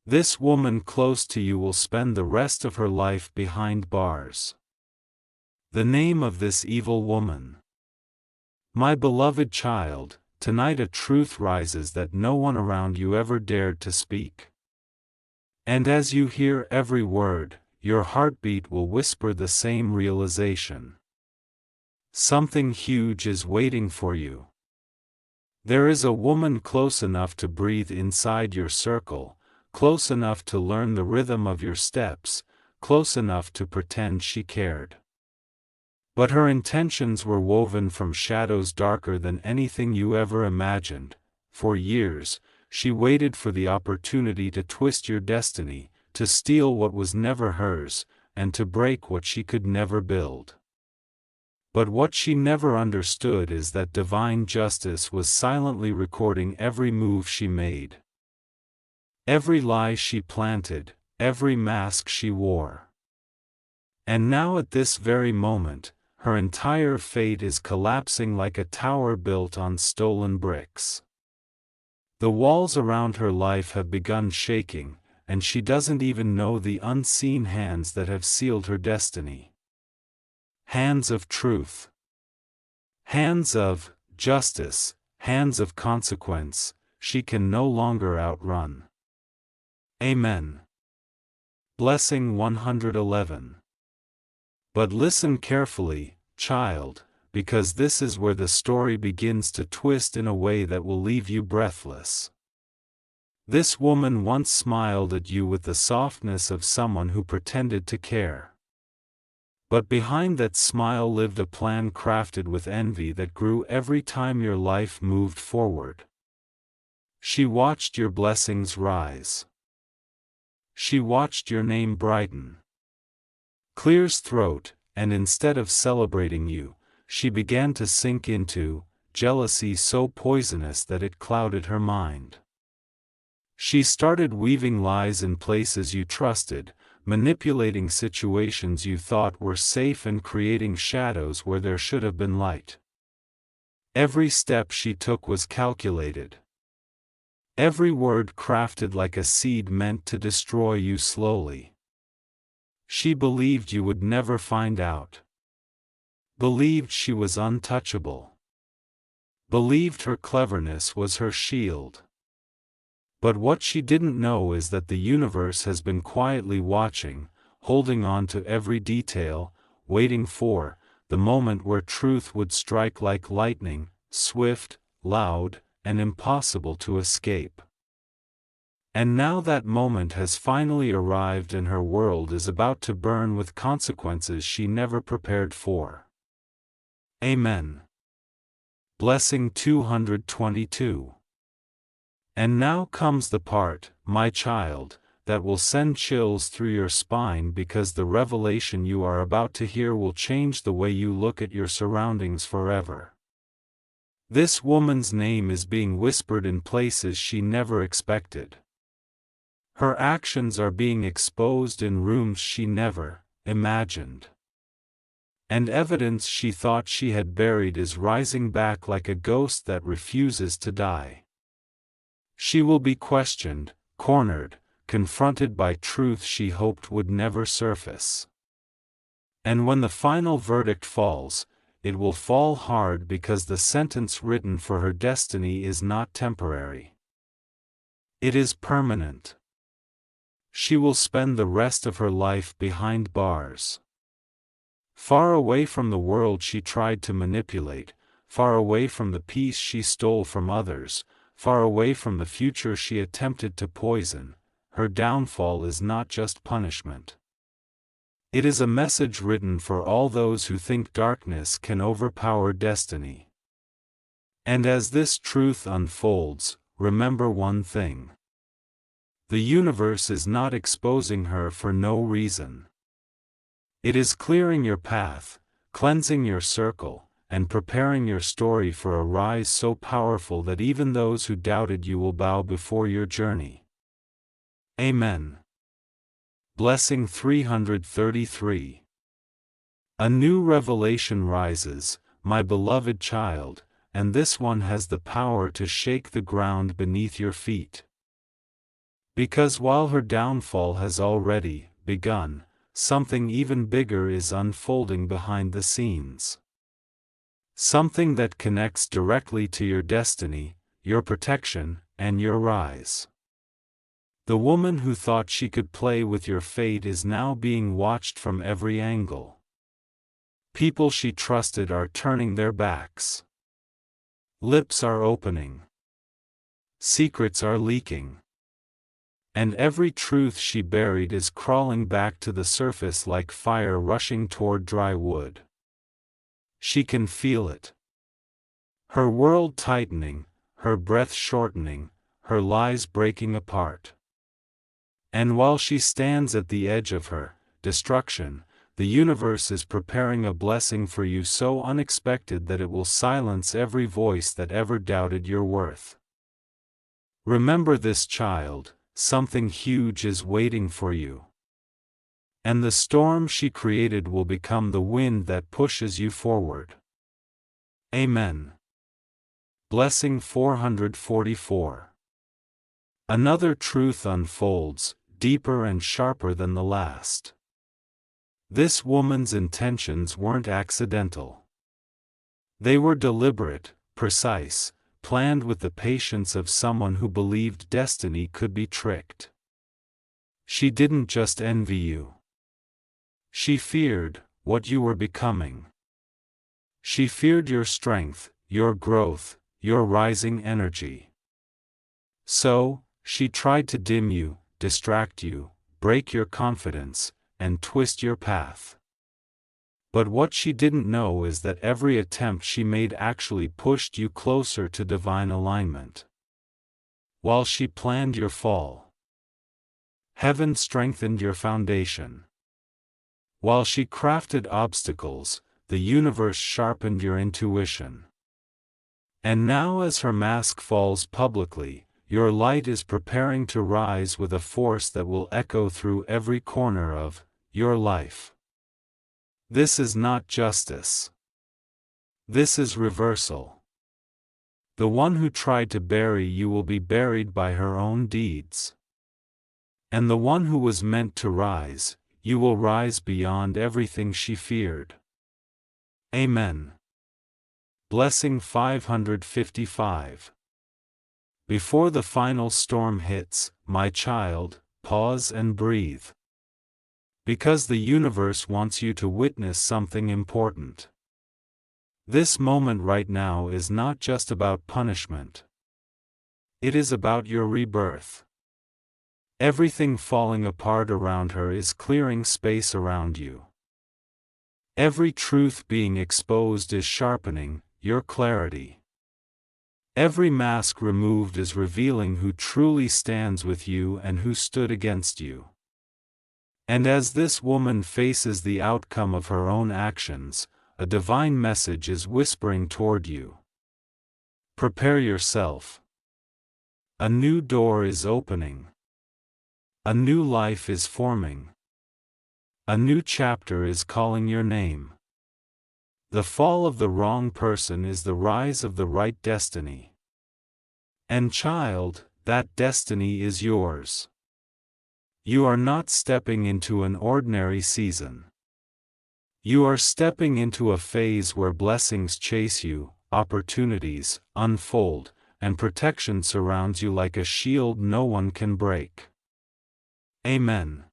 This woman close to you will spend the rest of her life behind bars. The name of this evil woman. My beloved child, tonight a truth rises that no one around you ever dared to speak. And as you hear every word, your heartbeat will whisper the same realization. Something huge is waiting for you. There is a woman close enough to breathe inside your circle, close enough to learn the rhythm of your steps, close enough to pretend she cared. But her intentions were woven from shadows darker than anything you ever imagined. For years, she waited for the opportunity to twist your destiny, to steal what was never hers, and to break what she could never build. But what she never understood is that divine justice was silently recording every move she made. Every lie she planted, every mask she wore. And now at this very moment, her entire fate is collapsing like a tower built on stolen bricks. The walls around her life have begun shaking, and she doesn't even know the unseen hands that have sealed her destiny. Hands of truth. Hands of justice, hands of consequence, she can no longer outrun. Amen. Blessing 111. But listen carefully, child, because this is where the story begins to twist in a way that will leave you breathless. This woman once smiled at you with the softness of someone who pretended to care. But behind that smile lived a plan crafted with envy that grew every time your life moved forward. She watched your blessings rise. She watched your name brighten. Clear's throat, and instead of celebrating you, she began to sink into jealousy so poisonous that it clouded her mind. She started weaving lies in places you trusted, manipulating situations you thought were safe and creating shadows where there should have been light. Every step she took was calculated. Every word crafted like a seed meant to destroy you slowly. She believed you would never find out. Believed she was untouchable. Believed her cleverness was her shield. But what she didn't know is that the universe has been quietly watching, holding on to every detail, waiting for the moment where truth would strike like lightning, swift, loud, and impossible to escape. And now that moment has finally arrived and her world is about to burn with consequences she never prepared for. Amen. Blessing 222. And now comes the part, my child, that will send chills through your spine because the revelation you are about to hear will change the way you look at your surroundings forever. This woman's name is being whispered in places she never expected. Her actions are being exposed in rooms she never imagined. And evidence she thought she had buried is rising back like a ghost that refuses to die. She will be questioned, cornered, confronted by truth she hoped would never surface. And when the final verdict falls, it will fall hard because the sentence written for her destiny is not temporary. It is permanent. She will spend the rest of her life behind bars. Far away from the world she tried to manipulate, far away from the peace she stole from others, far away from the future she attempted to poison. Her downfall is not just punishment. It is a message written for all those who think darkness can overpower destiny. And as this truth unfolds, remember one thing. The universe is not exposing her for no reason. It is clearing your path, cleansing your circle, and preparing your story for a rise so powerful that even those who doubted you will bow before your journey. Amen. Blessing 333. A new revelation rises, my beloved child, and this one has the power to shake the ground beneath your feet. Because while her downfall has already begun, something even bigger is unfolding behind the scenes. Something that connects directly to your destiny, your protection, and your rise. The woman who thought she could play with your fate is now being watched from every angle. People she trusted are turning their backs. Lips are opening. Secrets are leaking. And every truth she buried is crawling back to the surface like fire rushing toward dry wood. She can feel it. Her world tightening, her breath shortening, her lies breaking apart. And while she stands at the edge of her destruction, the universe is preparing a blessing for you so unexpected that it will silence every voice that ever doubted your worth. Remember this, child, something huge is waiting for you. And the storm she created will become the wind that pushes you forward. Amen. Blessing 444. Another truth unfolds, deeper and sharper than the last. This woman's intentions weren't accidental. They were deliberate, precise, planned with the patience of someone who believed destiny could be tricked. She didn't just envy you. She feared what you were becoming. She feared your strength, your growth, your rising energy. So, she tried to dim you, distract you, break your confidence, and twist your path. But what she didn't know is that every attempt she made actually pushed you closer to divine alignment. While she planned your fall, heaven strengthened your foundation. While she crafted obstacles, the universe sharpened your intuition. And now, as her mask falls publicly, your light is preparing to rise with a force that will echo through every corner of your life. This is not justice. This is reversal. The one who tried to bury you will be buried by her own deeds. And the one who was meant to rise, you will rise beyond everything she feared. Amen. Blessing 555. Before the final storm hits, my child, pause and breathe. Because the universe wants you to witness something important. This moment right now is not just about punishment. It is about your rebirth. Everything falling apart around her is clearing space around you. Every truth being exposed is sharpening your clarity. Every mask removed is revealing who truly stands with you and who stood against you. And as this woman faces the outcome of her own actions, a divine message is whispering toward you. Prepare yourself. A new door is opening. A new life is forming. A new chapter is calling your name. The fall of the wrong person is the rise of the right destiny. And child, that destiny is yours. You are not stepping into an ordinary season. You are stepping into a phase where blessings chase you, opportunities unfold, and protection surrounds you like a shield no one can break. Amen.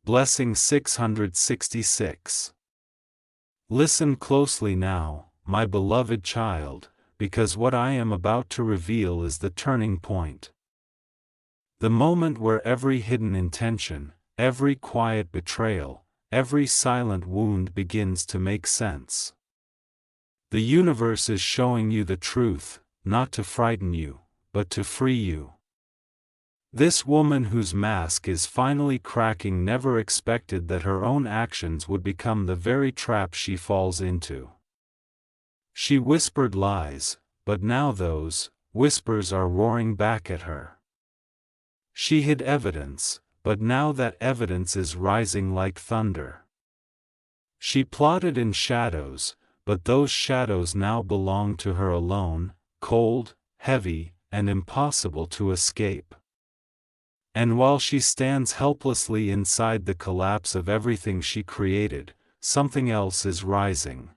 Blessing 666. Listen closely now, my beloved child, because what I am about to reveal is the turning point. The moment where every hidden intention, every quiet betrayal, every silent wound begins to make sense. The universe is showing you the truth, not to frighten you, but to free you. This woman whose mask is finally cracking never expected that her own actions would become the very trap she falls into. She whispered lies, but now those whispers are roaring back at her. She hid evidence, but now that evidence is rising like thunder. She plotted in shadows, but those shadows now belong to her alone, cold, heavy, and impossible to escape. And while she stands helplessly inside the collapse of everything she created, something else is rising.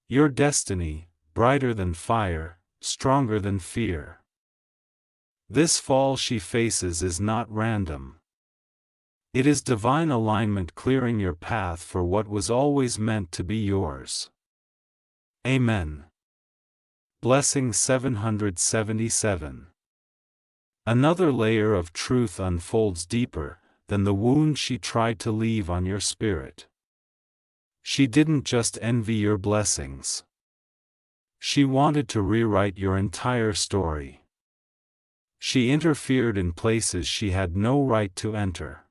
Your destiny, brighter than fire, stronger than fear. This fall she faces is not random. It is divine alignment clearing your path for what was always meant to be yours. Amen. Blessing 777. Another layer of truth unfolds deeper than the wound she tried to leave on your spirit. She didn't just envy your blessings. She wanted to rewrite your entire story. She interfered in places she had no right to enter.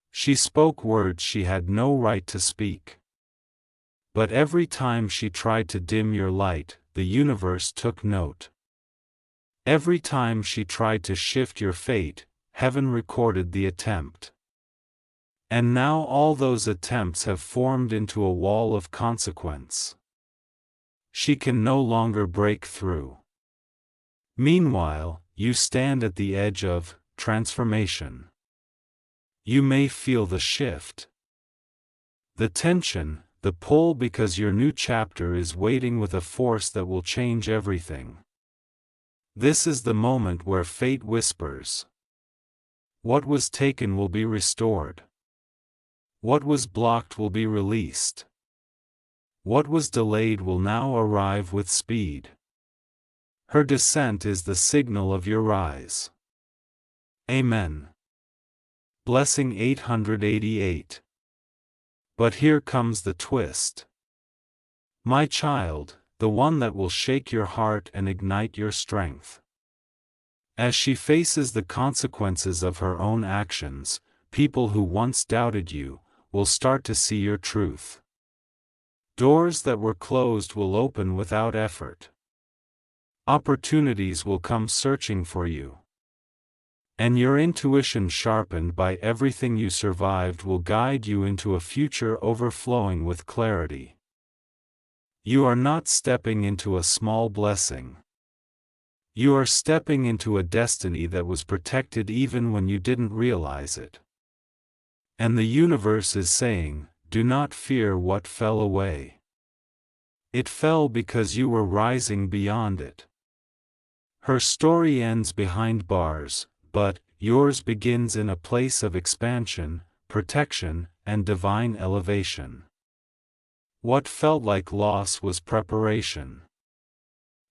She spoke words she had no right to speak. But every time she tried to dim your light, the universe took note. Every time she tried to shift your fate, heaven recorded the attempt. And now all those attempts have formed into a wall of consequence. She can no longer break through. Meanwhile, you stand at the edge of transformation. You may feel the shift, the tension, the pull, because your new chapter is waiting with a force that will change everything. This is the moment where fate whispers. What was taken will be restored. What was blocked will be released. What was delayed will now arrive with speed. Her descent is the signal of your rise. Amen. Blessing 888. But here comes the twist. My child, the one that will shake your heart and ignite your strength. As she faces the consequences of her own actions, people who once doubted you will start to see your truth. Doors that were closed will open without effort. Opportunities will come searching for you. And your intuition, sharpened by everything you survived, will guide you into a future overflowing with clarity. You are not stepping into a small blessing. You are stepping into a destiny that was protected even when you didn't realize it. And the universe is saying, do not fear what fell away. It fell because you were rising beyond it. Her story ends behind bars, but yours begins in a place of expansion, protection, and divine elevation. What felt like loss was preparation.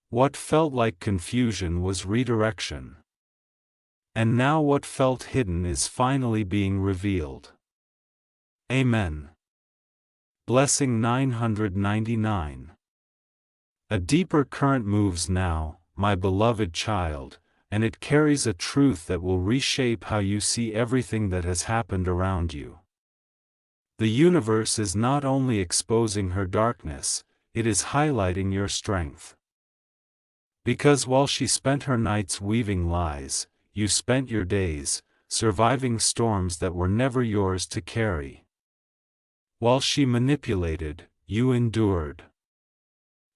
What felt like confusion was redirection. And now what felt hidden is finally being revealed. Amen. Blessing 999. A deeper current moves now, my beloved child, and it carries a truth that will reshape how you see everything that has happened around you. The universe is not only exposing her darkness, it is highlighting your strength. Because while she spent her nights weaving lies, you spent your days, surviving storms that were never yours to carry. While she manipulated, you endured.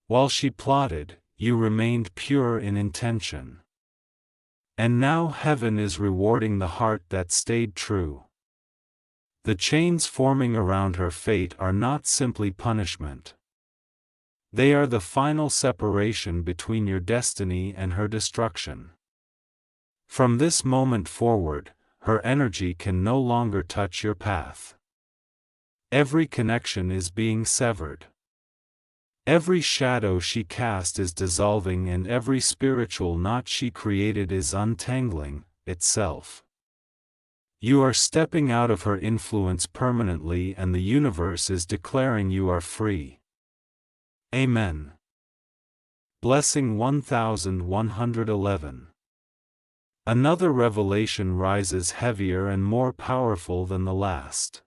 While she plotted, you remained pure in intention. And now heaven is rewarding the heart that stayed true. The chains forming around her fate are not simply punishment. They are the final separation between your destiny and her destruction. From this moment forward, her energy can no longer touch your path. Every connection is being severed. Every shadow she cast is dissolving, and every spiritual knot she created is untangling itself. You are stepping out of her influence permanently, and the universe is declaring you are free. Amen. Blessing 1111. Another revelation rises heavier and more powerful than the last.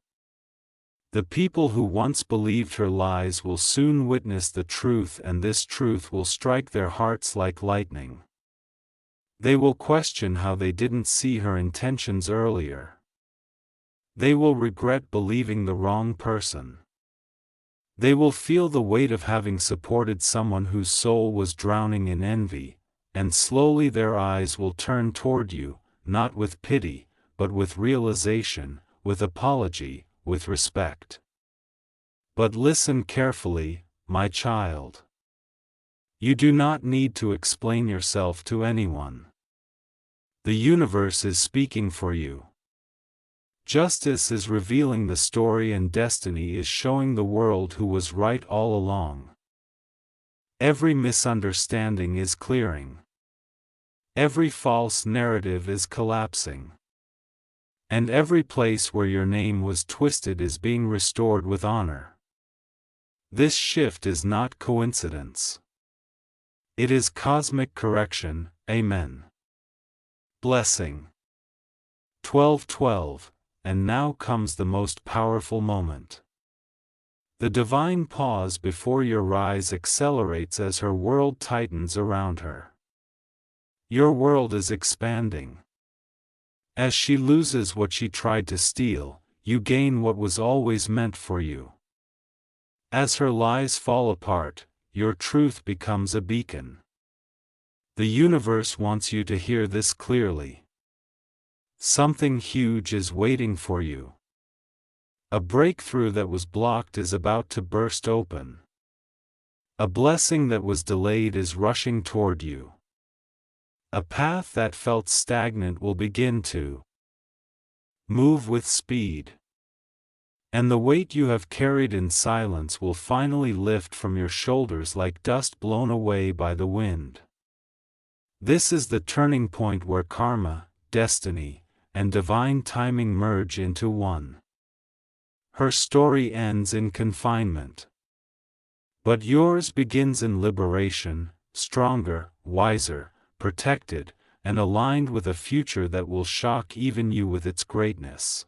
The people who once believed her lies will soon witness the truth, and this truth will strike their hearts like lightning. They will question how they didn't see her intentions earlier. They will regret believing the wrong person. They will feel the weight of having supported someone whose soul was drowning in envy, and slowly their eyes will turn toward you, not with pity, but with realization, with apology, with respect. But listen carefully, my child. You do not need to explain yourself to anyone. The universe is speaking for you. Justice is revealing the story and destiny is showing the world who was right all along. Every misunderstanding is clearing. Every false narrative is collapsing. And every place where your name was twisted is being restored with honor. This shift is not coincidence. It is cosmic correction. Amen. Blessing. 12:12. And now comes the most powerful moment. The divine pause before your rise accelerates as her world tightens around her. Your world is expanding. As she loses what she tried to steal, you gain what was always meant for you. As her lies fall apart, your truth becomes a beacon. The universe wants you to hear this clearly. Something huge is waiting for you. A breakthrough that was blocked is about to burst open. A blessing that was delayed is rushing toward you. A path that felt stagnant will begin to move with speed. And the weight you have carried in silence will finally lift from your shoulders like dust blown away by the wind. This is the turning point where karma, destiny, and divine timing merge into one. Her story ends in confinement. But yours begins in liberation, stronger, wiser, protected, and aligned with a future that will shock even you with its greatness.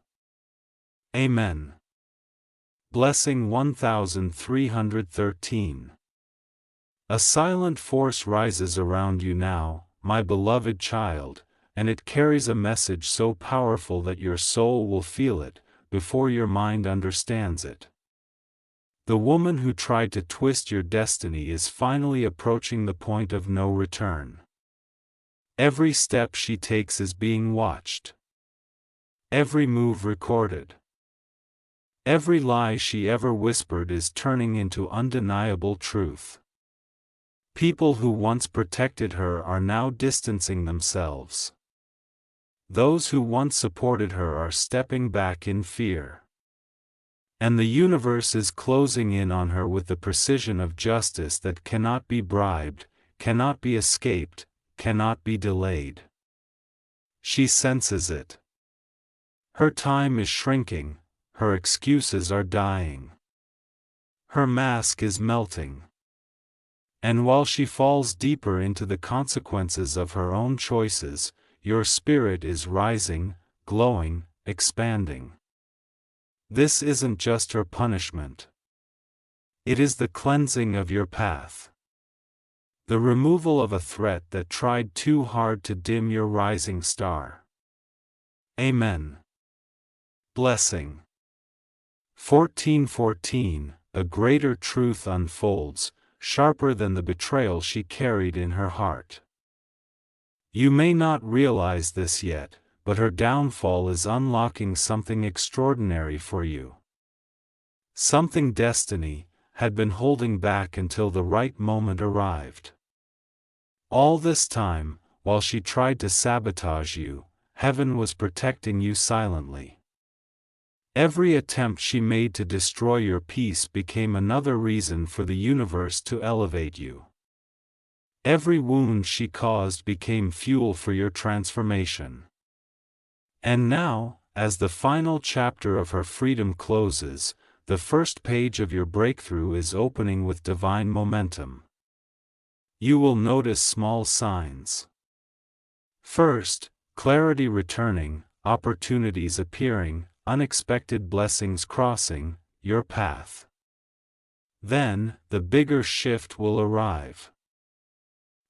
Amen. Blessing 1313. A silent force rises around you now, my beloved child, and it carries a message so powerful that your soul will feel it, before your mind understands it. The woman who tried to twist your destiny is finally approaching the point of no return. Every step she takes is being watched. Every move recorded. Every lie she ever whispered is turning into undeniable truth. People who once protected her are now distancing themselves. Those who once supported her are stepping back in fear. And the universe is closing in on her with the precision of justice that cannot be bribed, cannot be escaped, cannot be delayed. She senses it. Her time is shrinking, her excuses are dying. Her mask is melting. And while she falls deeper into the consequences of her own choices, your spirit is rising, glowing, expanding. This isn't just her punishment. It is the cleansing of your path. The removal of a threat that tried too hard to dim your rising star. Amen. Blessing. 14:14. A greater truth unfolds, sharper than the betrayal she carried in her heart. You may not realize this yet, but her downfall is unlocking something extraordinary for you. Something destiny had been holding back until the right moment arrived. All this time, while she tried to sabotage you, heaven was protecting you silently. Every attempt she made to destroy your peace became another reason for the universe to elevate you. Every wound she caused became fuel for your transformation. And now, as the final chapter of her freedom closes, the first page of your breakthrough is opening with divine momentum. You will notice small signs. First, clarity returning, opportunities appearing, unexpected blessings crossing your path. Then, the bigger shift will arrive.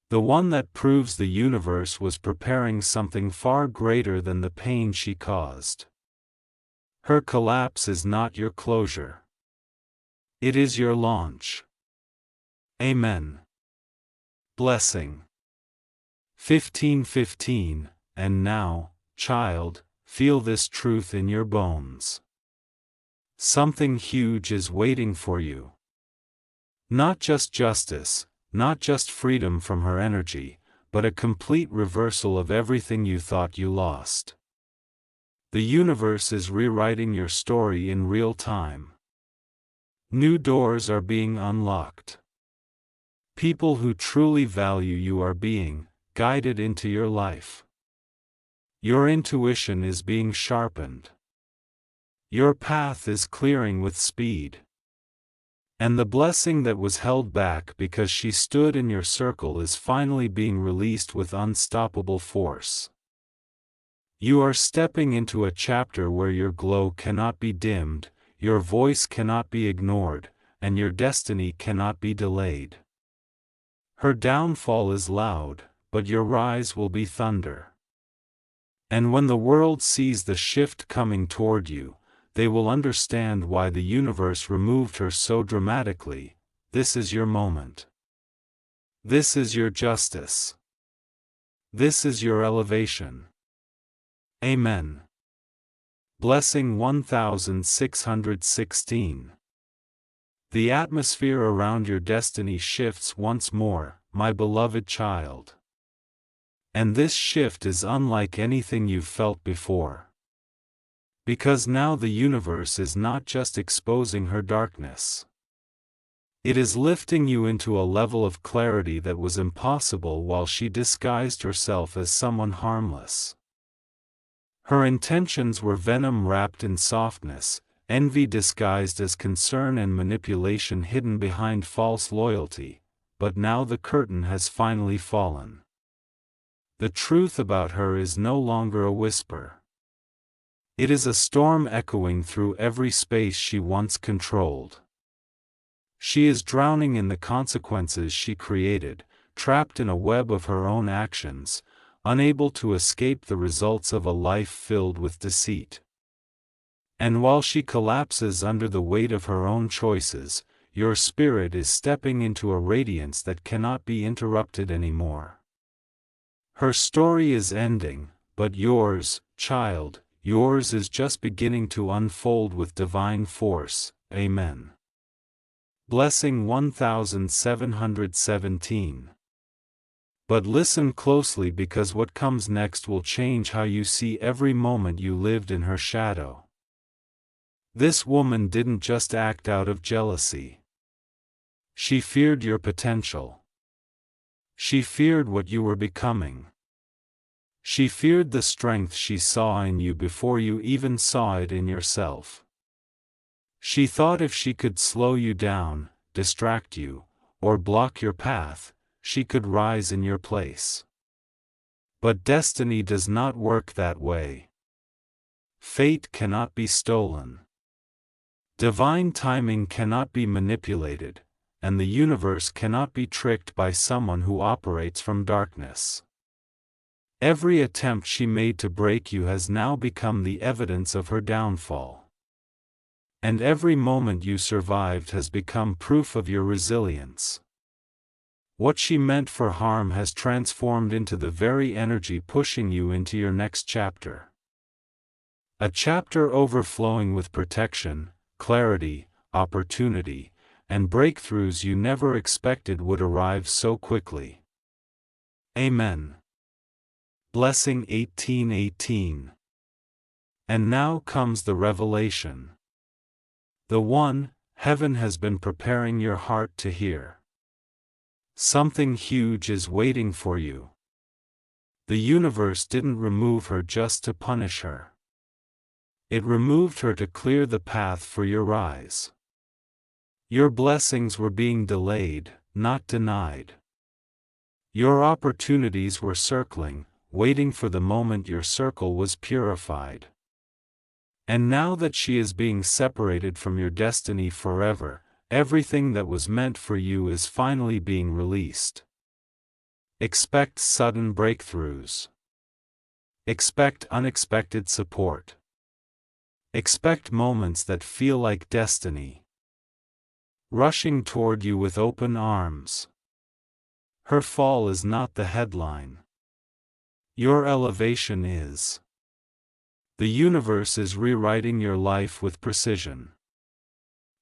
The one that proves the universe was preparing something far greater than the pain she caused. Her collapse is not your closure. It is your launch. Amen. Blessing. 15:15. And now, child, feel this truth in your bones. Something huge is waiting for you. Not just justice, not just freedom from her energy, but a complete reversal of everything you thought you lost. The universe is rewriting your story in real time. New doors are being unlocked. People who truly value you are being guided into your life. Your intuition is being sharpened. Your path is clearing with speed. And the blessing that was held back because she stood in your circle is finally being released with unstoppable force. You are stepping into a chapter where your glow cannot be dimmed, your voice cannot be ignored, and your destiny cannot be delayed. Her downfall is loud, but your rise will be thunder. And when the world sees the shift coming toward you, they will understand why the universe removed her so dramatically. This is your moment. This is your justice. This is your elevation. Amen. Blessing 1616. The atmosphere around your destiny shifts once more, my beloved child. And this shift is unlike anything you've felt before. Because now the universe is not just exposing her darkness. It is lifting you into a level of clarity that was impossible while she disguised herself as someone harmless. Her intentions were venom wrapped in softness, envy disguised as concern and manipulation hidden behind false loyalty, but now the curtain has finally fallen. The truth about her is no longer a whisper. It is a storm echoing through every space she once controlled. She is drowning in the consequences she created, trapped in a web of her own actions, unable to escape the results of a life filled with deceit. And while she collapses under the weight of her own choices, your spirit is stepping into a radiance that cannot be interrupted anymore. Her story is ending, but yours, child, yours is just beginning to unfold with divine force. Amen. Blessing 1717. But listen closely, because what comes next will change how you see every moment you lived in her shadow. This woman didn't just act out of jealousy. She feared your potential. She feared what you were becoming. She feared the strength she saw in you before you even saw it in yourself. She thought if she could slow you down, distract you, or block your path, she could rise in your place. But destiny does not work that way. Fate cannot be stolen. Divine timing cannot be manipulated, and the universe cannot be tricked by someone who operates from darkness. Every attempt she made to break you has now become the evidence of her downfall. And every moment you survived has become proof of your resilience. What she meant for harm has transformed into the very energy pushing you into your next chapter. A chapter overflowing with protection, clarity, opportunity, and breakthroughs you never expected would arrive so quickly. Amen. Blessing 1818. And now comes the revelation. The one heaven has been preparing your heart to hear. Something huge is waiting for you. The universe didn't remove her just to punish her. It removed her to clear the path for your rise. Your blessings were being delayed, not denied. Your opportunities were circling, waiting for the moment your circle was purified. And now that she is being separated from your destiny forever, everything that was meant for you is finally being released. Expect sudden breakthroughs. Expect unexpected support. Expect moments that feel like destiny, rushing toward you with open arms. Her fall is not the headline. Your elevation is. The universe is rewriting your life with precision.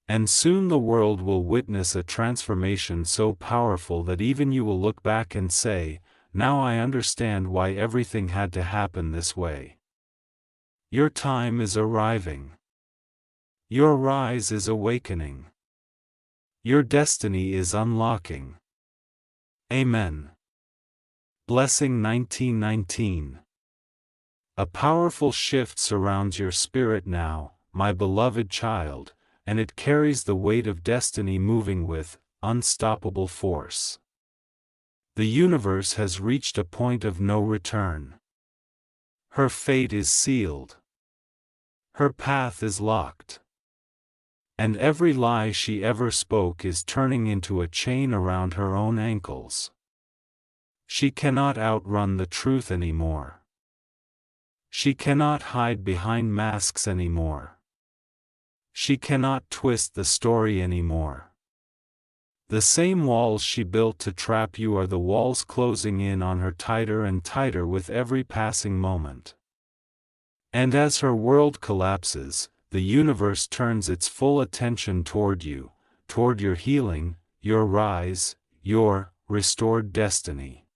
And soon the world will witness a transformation so powerful that even you will look back and say, "Now I understand why everything had to happen this way." Your time is arriving. Your rise is awakening. Your destiny is unlocking. Amen. Blessing 1919. A powerful shift surrounds your spirit now, my beloved child, and it carries the weight of destiny moving with unstoppable force. The universe has reached a point of no return. Her fate is sealed. Her path is locked. And every lie she ever spoke is turning into a chain around her own ankles. She cannot outrun the truth anymore. She cannot hide behind masks anymore. She cannot twist the story anymore. The same walls she built to trap you are the walls closing in on her tighter and tighter with every passing moment. And as her world collapses, the universe turns its full attention toward you, toward your healing, your rise, your restored destiny.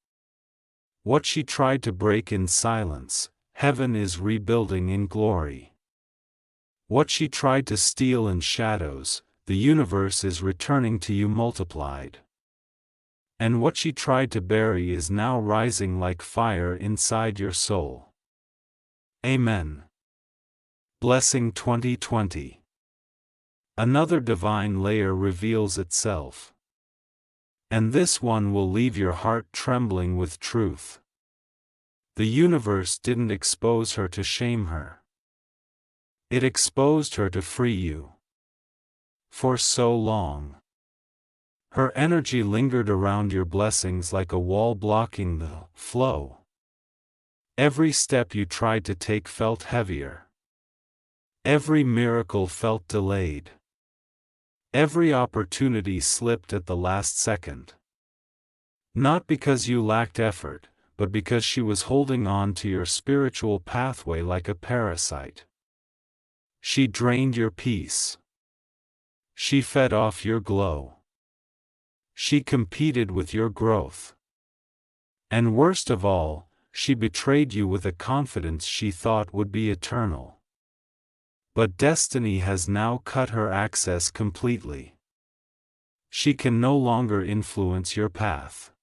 What she tried to break in silence, heaven is rebuilding in glory. What she tried to steal in shadows, the universe is returning to you multiplied. And what she tried to bury is now rising like fire inside your soul. Amen. Blessing 2020. Another divine layer reveals itself. And this one will leave your heart trembling with truth. The universe didn't expose her to shame her. It exposed her to free you. For so long, her energy lingered around your blessings like a wall blocking the flow. Every step you tried to take felt heavier. Every miracle felt delayed. Every opportunity slipped at the last second. Not because you lacked effort, but because she was holding on to your spiritual pathway like a parasite. She drained your peace. She fed off your glow. She competed with your growth. And worst of all, she betrayed you with a confidence she thought would be eternal. But destiny has now cut her access completely. She can no longer influence your path.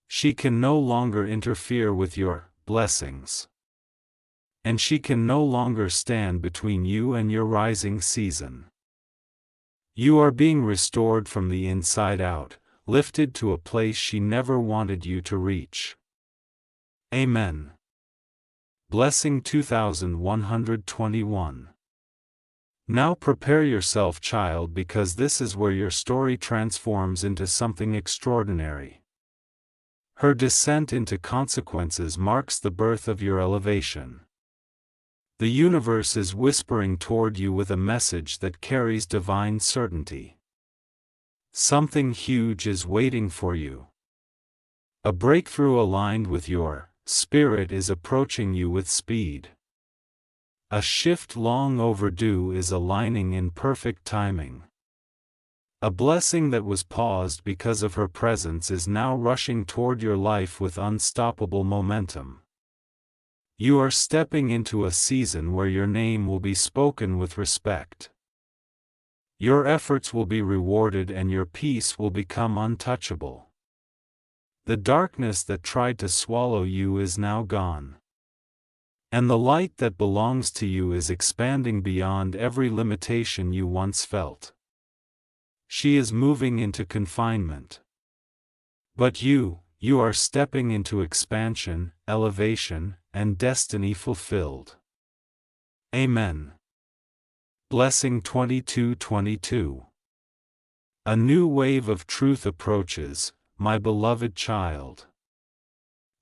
She can no longer interfere with your blessings. And she can no longer stand between you and your rising season. You are being restored from the inside out, lifted to a place she never wanted you to reach. Amen. Blessing 2121. Now prepare yourself, child, because this is where your story transforms into something extraordinary. Her descent into consequences marks the birth of your elevation. The universe is whispering toward you with a message that carries divine certainty. Something huge is waiting for you. A breakthrough aligned with your spirit is approaching you with speed. A shift long overdue is aligning in perfect timing. A blessing that was paused because of her presence is now rushing toward your life with unstoppable momentum. You are stepping into a season where your name will be spoken with respect. Your efforts will be rewarded and your peace will become untouchable. The darkness that tried to swallow you is now gone. And the light that belongs to you is expanding beyond every limitation you once felt. She is moving into confinement. But you are stepping into expansion, elevation, and destiny fulfilled. Amen. Blessing 2222. A new wave of truth approaches, my beloved child.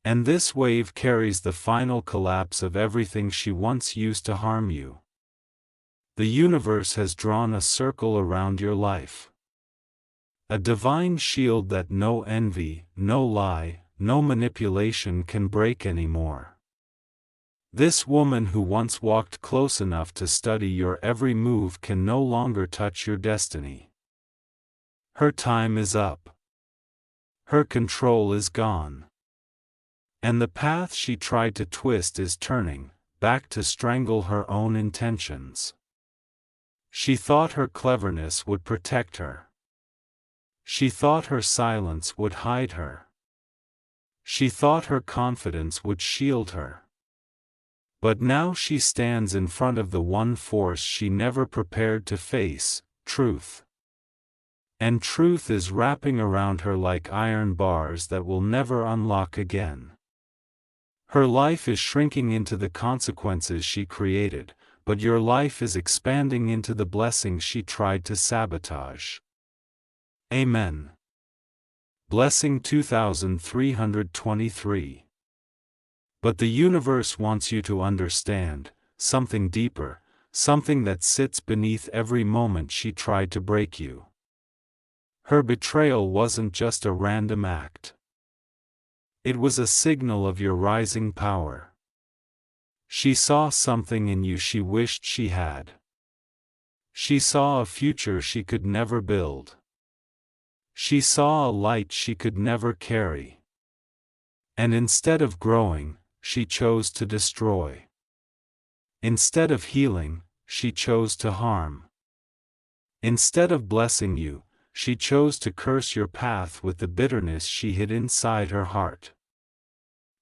And this wave carries the final collapse of everything she once used to harm you. The universe has drawn a circle around your life. A divine shield that no envy, no lie, no manipulation can break anymore. This woman who once walked close enough to study your every move can no longer touch your destiny. Her time is up. Her control is gone. And the path she tried to twist is turning back to strangle her own intentions. She thought her cleverness would protect her. She thought her silence would hide her. She thought her confidence would shield her. But now she stands in front of the one force she never prepared to face, truth. And truth is wrapping around her like iron bars that will never unlock again. Her life is shrinking into the consequences she created, but your life is expanding into the blessings she tried to sabotage. Amen. Blessing 2323. But the universe wants you to understand something deeper, something that sits beneath every moment she tried to break you. Her betrayal wasn't just a random act. It was a signal of your rising power. She saw something in you she wished she had. She saw a future she could never build. She saw a light she could never carry. And instead of growing, she chose to destroy. Instead of healing, she chose to harm. Instead of blessing you, she chose to curse your path with the bitterness she hid inside her heart.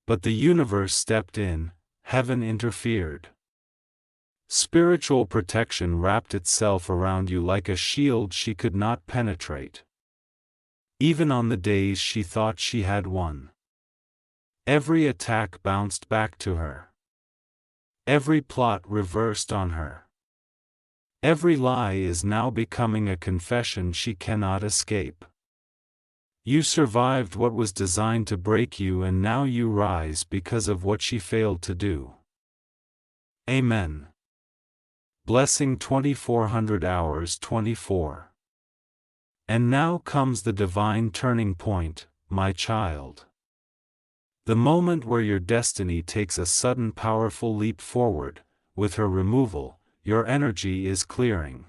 But the universe stepped in, heaven interfered. Spiritual protection wrapped itself around you like a shield she could not penetrate. Even on the days she thought she had won. Every attack bounced back to her. Every plot reversed on her. Every lie is now becoming a confession she cannot escape. You survived what was designed to break you, and now you rise because of what she failed to do. Amen. Blessing 2400 hours 24. And now comes the divine turning point, my child. The moment where your destiny takes a sudden powerful leap forward. With her removal, your energy is clearing.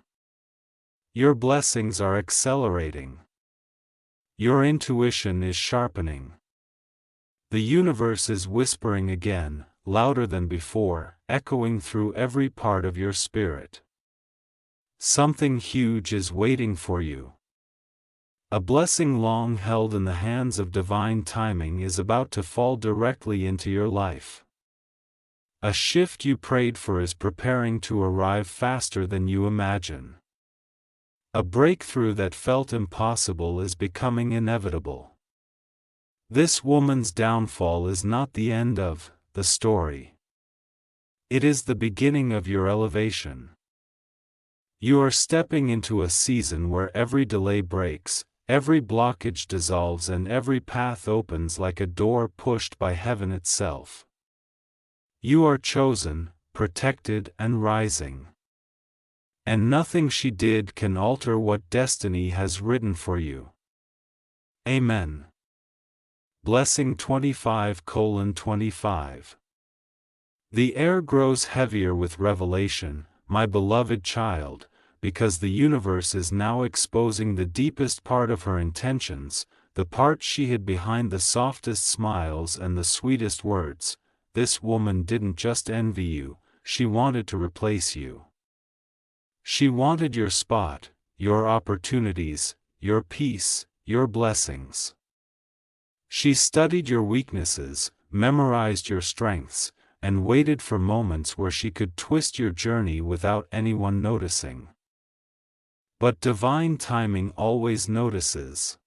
Your blessings are accelerating. Your intuition is sharpening. The universe is whispering again, louder than before, echoing through every part of your spirit. Something huge is waiting for you. A blessing long held in the hands of divine timing is about to fall directly into your life. A shift you prayed for is preparing to arrive faster than you imagine. A breakthrough that felt impossible is becoming inevitable. This woman's downfall is not the end of the story. It is the beginning of your elevation. You are stepping into a season where every delay breaks, every blockage dissolves, and every path opens like a door pushed by heaven itself. You are chosen, protected, and rising. And nothing she did can alter what destiny has written for you. Amen. Blessing 25:25. The air grows heavier with revelation, my beloved child, because the universe is now exposing the deepest part of her intentions, the part she hid behind the softest smiles and the sweetest words. This woman didn't just envy you, she wanted to replace you. She wanted your spot, your opportunities, your peace, your blessings. She studied your weaknesses, memorized your strengths, and waited for moments where she could twist your journey without anyone noticing. But divine timing always notices.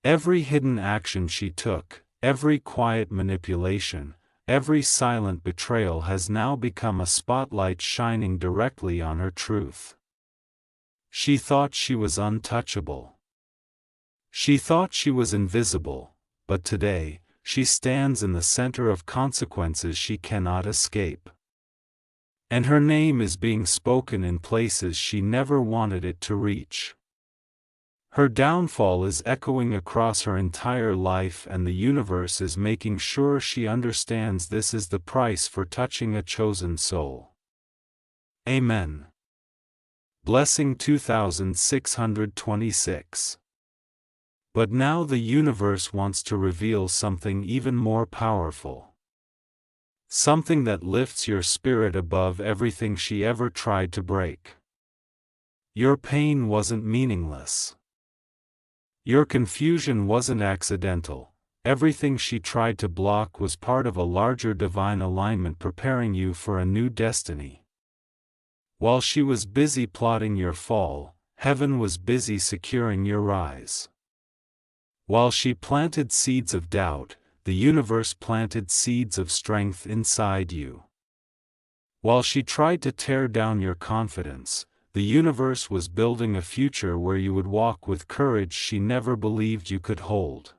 Every hidden action she took, every quiet manipulation, every silent betrayal has now become a spotlight shining directly on her truth. She thought she was untouchable. She thought she was invisible, but today, she stands in the center of consequences she cannot escape. And her name is being spoken in places she never wanted it to reach. Her downfall is echoing across her entire life, and the universe is making sure she understands this is the price for touching a chosen soul. Amen. Blessing 2626. But now the universe wants to reveal something even more powerful. Something that lifts your spirit above everything she ever tried to break. Your pain wasn't meaningless. Your confusion wasn't accidental. Everything she tried to block was part of a larger divine alignment preparing you for a new destiny. While she was busy plotting your fall, heaven was busy securing your rise. While she planted seeds of doubt, the universe planted seeds of strength inside you. While she tried to tear down your confidence, the universe was building a future where you would walk with courage she never believed you could hold.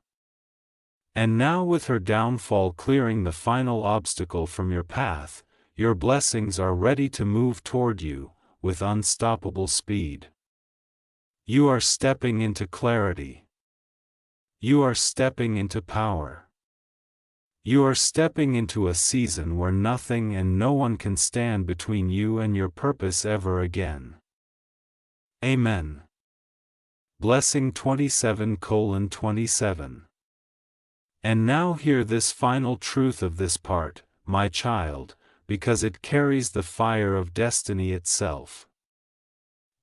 And now, with her downfall clearing the final obstacle from your path, your blessings are ready to move toward you, with unstoppable speed. You are stepping into clarity. You are stepping into power. You are stepping into a season where nothing and no one can stand between you and your purpose ever again. Amen. Blessing 27:27. And now hear this final truth of this part, my child, because it carries the fire of destiny itself.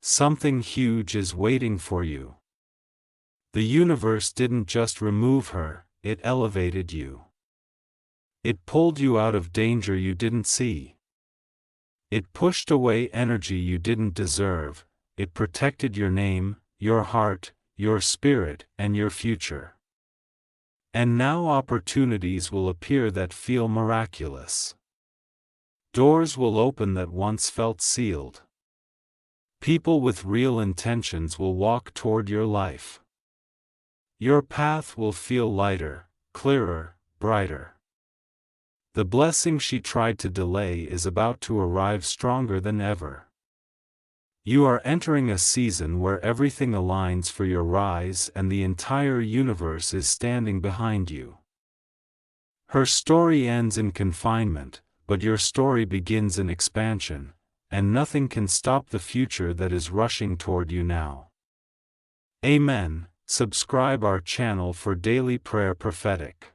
Something huge is waiting for you. The universe didn't just remove her, it elevated you. It pulled you out of danger you didn't see. It pushed away energy you didn't deserve. It protected your name, your heart, your spirit, and your future. And now opportunities will appear that feel miraculous. Doors will open that once felt sealed. People with real intentions will walk toward your life. Your path will feel lighter, clearer, brighter. The blessing she tried to delay is about to arrive stronger than ever. You are entering a season where everything aligns for your rise and the entire universe is standing behind you. Her story ends in confinement, but your story begins in expansion, and nothing can stop the future that is rushing toward you now. Amen. Subscribe our channel for daily prayer prophetic.